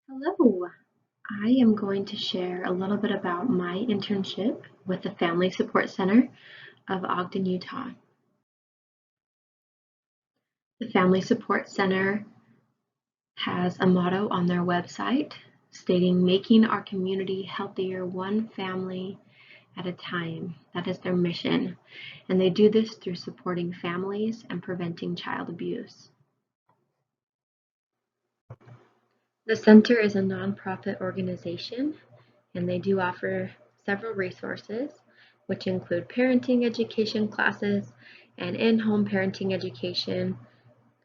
Hello, I am going to share a little bit about my internship with the Family Support Center of Ogden, Utah. The Family Support Center has a motto on their website stating, "Making our community healthier one family at a time." That is their mission, and they do this through supporting families and preventing child abuse. The center is a nonprofit organization, and they do offer several resources, which include parenting education classes and in-home parenting education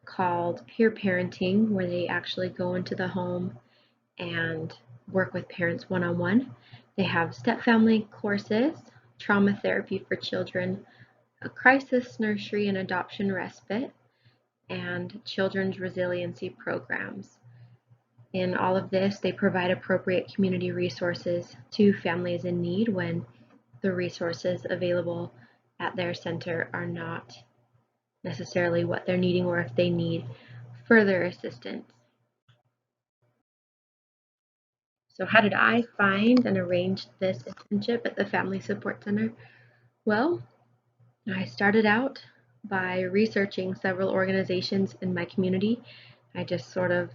called peer parenting, where they actually go into the home and work with parents one-on-one. They have step-family courses, trauma therapy for children, a crisis nursery and adoption respite, and children's resiliency programs. In all of this, they provide appropriate community resources to families in need when the resources available at their center are not necessarily what they're needing, or if they need further assistance. So how did I find and arrange this internship at the Family Support Center? Well, I started out by researching several organizations in my community. I just sort of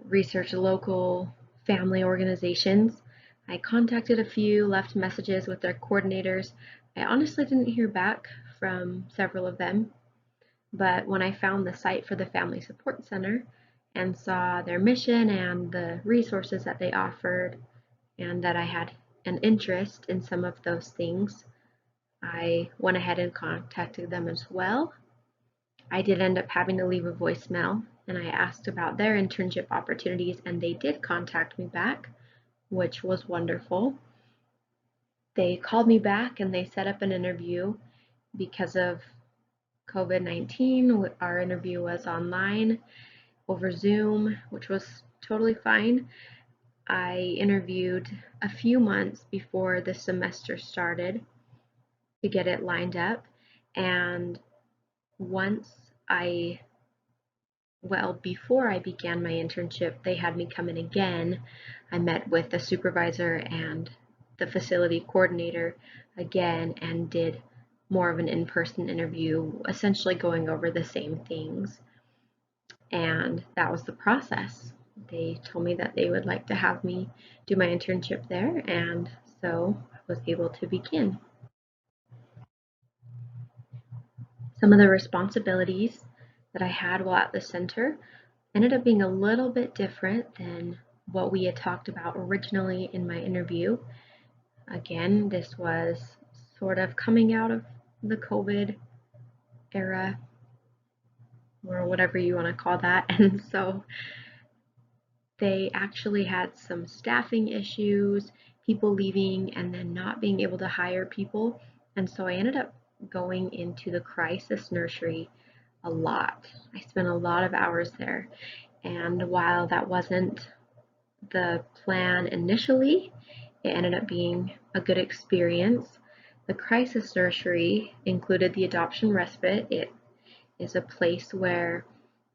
researched local family organizations. I contacted a few, left messages with their coordinators. I honestly didn't hear back from several of them, but when I found the site for the Family Support Center and saw their mission and the resources that they offered, and that I had an interest in some of those things, I went ahead and contacted them as well. I did end up having to leave a voicemail, and I asked about their internship opportunities, and they did contact me back, which was wonderful. They called me back and they set up an interview. Because of COVID-19, our interview was online over Zoom, which was totally fine. I interviewed a few months before the semester started to get it lined up, and before I began my internship, they had me come in again. I met with the supervisor and the facility coordinator again and did more of an in-person interview, essentially going over the same things. And that was the process. They told me that they would like to have me do my internship there, and so I was able to begin. Some of the responsibilities that I had while at the center ended up being a little bit different than what we had talked about originally in my interview. Again, this was sort of coming out of the COVID era, or whatever you want to call that, and so they actually had some staffing issues, people leaving and then not being able to hire people, and so I ended up going into the crisis nursery a lot. I spent a lot of hours there, and while that wasn't the plan initially, it ended up being a good experience. The crisis nursery included the adoption respite. It is a place where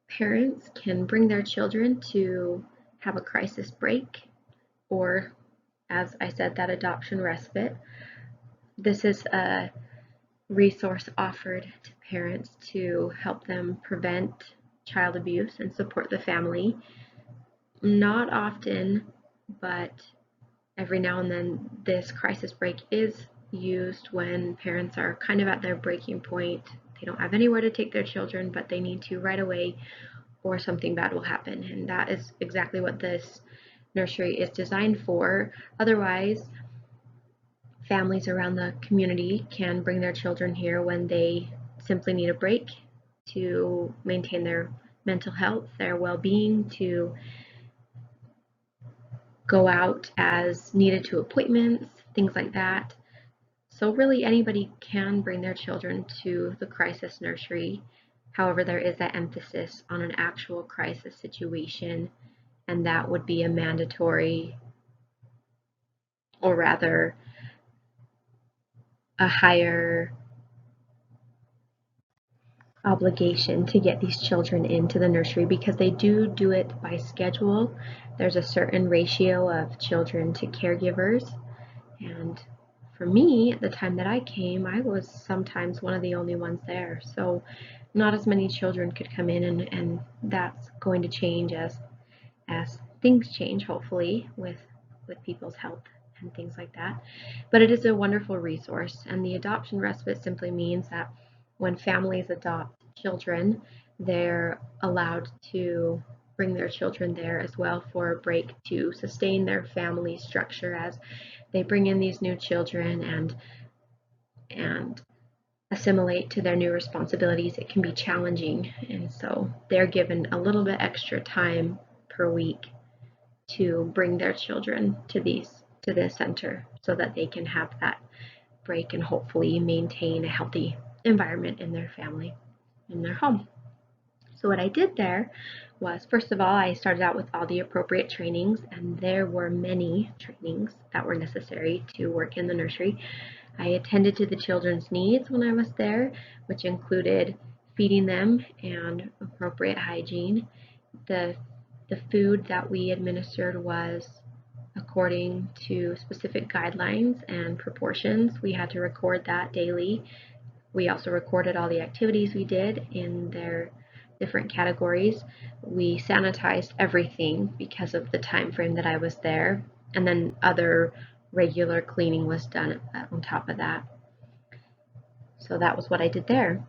parents can bring their children to have a crisis break, or, as I said, that adoption respite. This is a resource offered to parents to help them prevent child abuse and support the family. Not often, but every now and then, this crisis break is used when parents are kind of at their breaking point. They don't have anywhere to take their children, but they need to right away, or something bad will happen. And that is exactly what this nursery is designed for. Otherwise, families around the community can bring their children here when they simply need a break to maintain their mental health, their well-being, to go out as needed to appointments, things like that. So really anybody can bring their children to the crisis nursery. However, there is that emphasis on an actual crisis situation, and that would be a mandatory, or rather a higher obligation to get these children into the nursery because they do it by schedule. There's a certain ratio of children to caregivers, and for me, at the time that I came, I was sometimes one of the only ones there. So not as many children could come in, and that's going to change as things change, hopefully, with people's health and things like that. But it is a wonderful resource, and the adoption respite simply means that when families adopt children, they're allowed to bring their children there as well for a break to sustain their family structure as they bring in these new children and assimilate to their new responsibilities. It can be challenging, and so they're given a little bit extra time per week to bring their children to this center so that they can have that break and hopefully maintain a healthy environment in their family, in their home. So what I did there was, first of all, I started out with all the appropriate trainings, and there were many trainings that were necessary to work in the nursery. I attended to the children's needs when I was there, which included feeding them and appropriate hygiene. The food that we administered was according to specific guidelines and proportions. We had to record that daily. We also recorded all the activities we did in their different categories. We sanitized everything because of the time frame that I was there, and then other regular cleaning was done on top of that. So that was what I did there.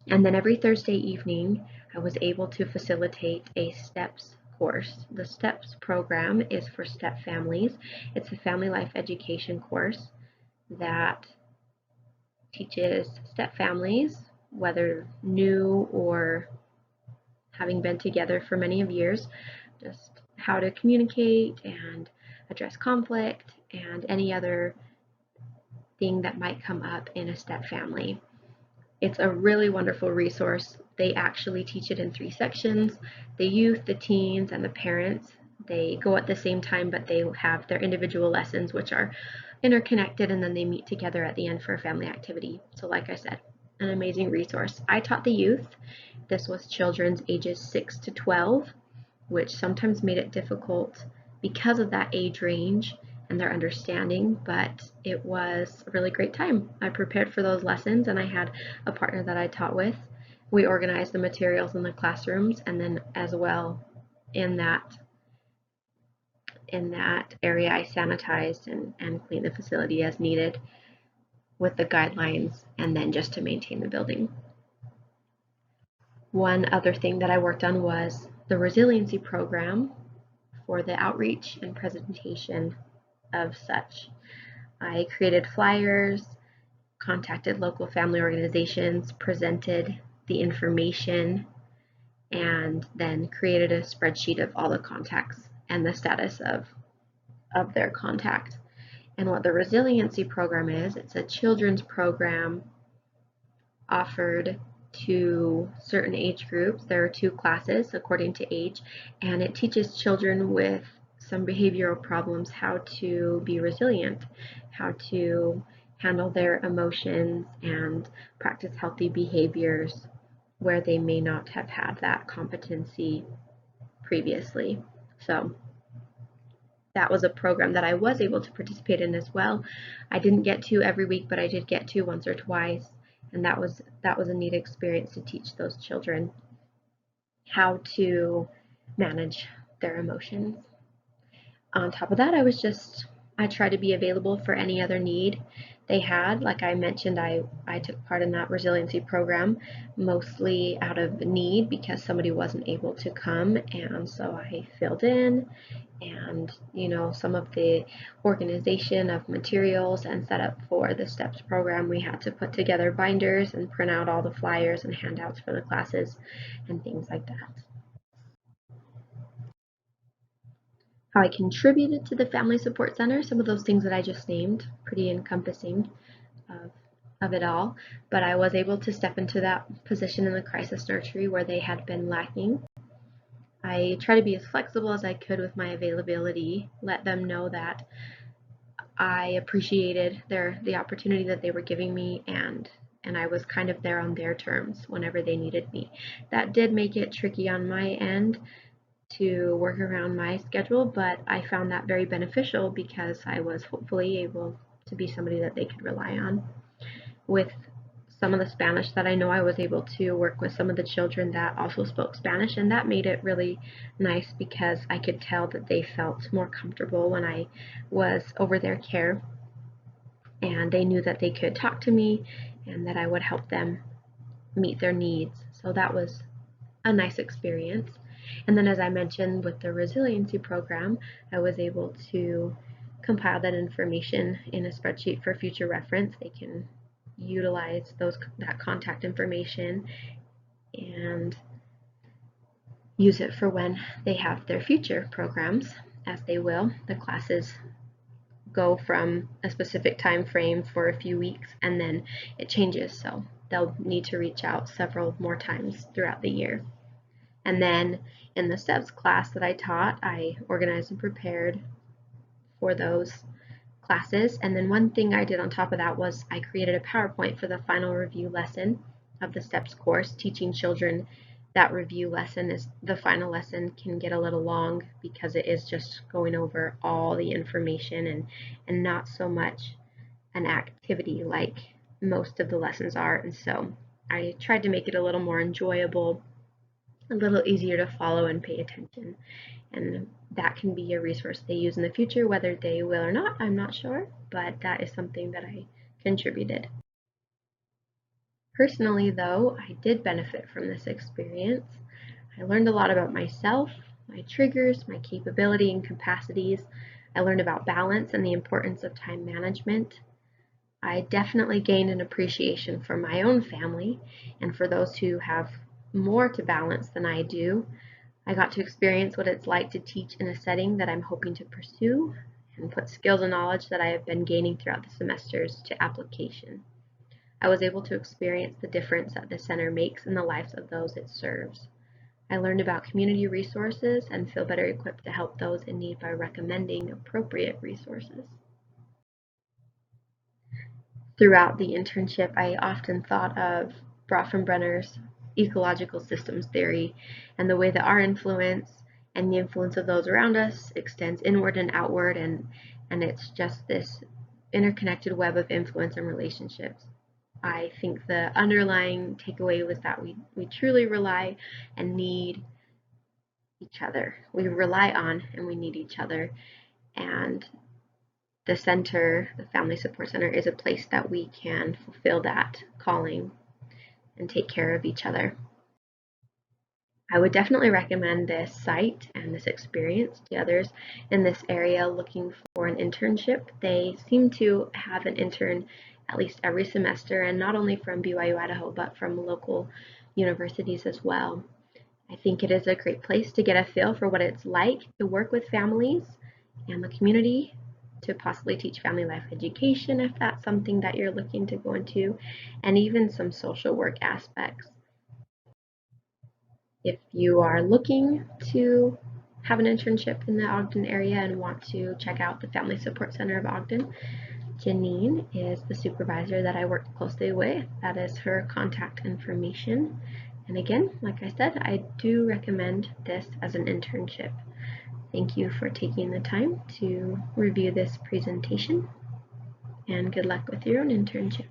And then every Thursday evening, I was able to facilitate a STEPS course. The STEPS program is for STEP families. It's a family life education course that teaches STEP families, whether new or having been together for many of years, just how to communicate and address conflict and any other thing that might come up in a STEP family. It's a really wonderful resource. They actually teach it in 3 sections: the youth, the teens, and the parents. They go at the same time, but they have their individual lessons, which are interconnected, and then they meet together at the end for a family activity. So like I said, an amazing resource. I taught the youth. This was children's ages 6 to 12, which sometimes made it difficult because of that age range and their understanding, but it was a really great time. I prepared for those lessons, and I had a partner that I taught with. We organized the materials in the classrooms, and then as well in that area I sanitized and cleaned the facility as needed with the guidelines, and then just to maintain the building. One other thing that I worked on was the resiliency program for the outreach and presentation of such. I created flyers, contacted local family organizations, presented the information, and then created a spreadsheet of all the contacts and the status of their contact. And what the resiliency program is, it's a children's program offered to certain age groups. There are 2 classes according to age, and it teaches children with some behavioral problems how to be resilient, how to handle their emotions and practice healthy behaviors where they may not have had that competency previously. So that was a program that I was able to participate in as well. I didn't get to every week, but I did get to once or twice, and that was a neat experience to teach those children how to manage their emotions. On top of that, I tried to be available for any other need they had. Like I mentioned, I took part in that resiliency program mostly out of need because somebody wasn't able to come, and so I filled in. And some of the organization of materials and setup for the STEPS program, we had to put together binders and print out all the flyers and handouts for the classes and things like that. How I contributed to the Family Support Center, some of those things that I just named, pretty encompassing of it all, but I was able to step into that position in the crisis nursery where they had been lacking. I try to be as flexible as I could with my availability, let them know that I appreciated the opportunity that they were giving me, and and I was kind of there on their terms whenever they needed me. That did make it tricky on my end to work around my schedule, but I found that very beneficial because I was hopefully able to be somebody that they could rely on. With some of the Spanish that I know, I was able to work with some of the children that also spoke Spanish, and that made it really nice because I could tell that they felt more comfortable when I was over their care, and they knew that they could talk to me and that I would help them meet their needs. So that was a nice experience. And then, as I mentioned, with the resiliency program, I was able to compile that information in a spreadsheet for future reference. They can utilize that contact information and use it for when they have their future programs, as they will. The classes go from a specific time frame for a few weeks, and then it changes, so they'll need to reach out several more times throughout the year. And then in the STEPS class that I taught, I organized and prepared for those classes. And then one thing I did on top of that was I created a PowerPoint for the final review lesson of the STEPS course, teaching children that review lesson. Is the final lesson can get a little long because it is just going over all the information and not so much an activity like most of the lessons are. And so I tried to make it a little more enjoyable, a little easier to follow and pay attention. And that can be a resource they use in the future. Whether they will or not, I'm not sure, but that is something that I contributed. Personally, though, I did benefit from this experience. I learned a lot about myself, my triggers, my capability and capacities. I learned about balance and the importance of time management. I definitely gained an appreciation for my own family and for those who have more to balance than I do. I got to experience what it's like to teach in a setting that I'm hoping to pursue and put skills and knowledge that I have been gaining throughout the semesters to application. I was able to experience the difference that the center makes in the lives of those it serves. I learned about community resources and feel better equipped to help those in need by recommending appropriate resources. Throughout the internship, I often thought of Bronfenbrenner's ecological systems theory and the way that our influence and the influence of those around us extends inward and outward, and it's just this interconnected web of influence and relationships. I think the underlying takeaway was that we truly rely and need each other. We rely on and we need each other, and the center, the Family Support Center, is a place that we can fulfill that calling and take care of each other. I would definitely recommend this site and this experience to others in this area looking for an internship. They seem to have an intern at least every semester, and not only from BYU Idaho, but from local universities as well. I think it is a great place to get a feel for what it's like to work with families and the community, to possibly teach family life education if that's something that you're looking to go into, and even some social work aspects. If you are looking to have an internship in the Ogden area and want to check out the Family Support Center of Ogden, Janine is the supervisor that I work closely with. That is her contact information. And again, like I said, I do recommend this as an internship. Thank you for taking the time to review this presentation, and good luck with your own internship.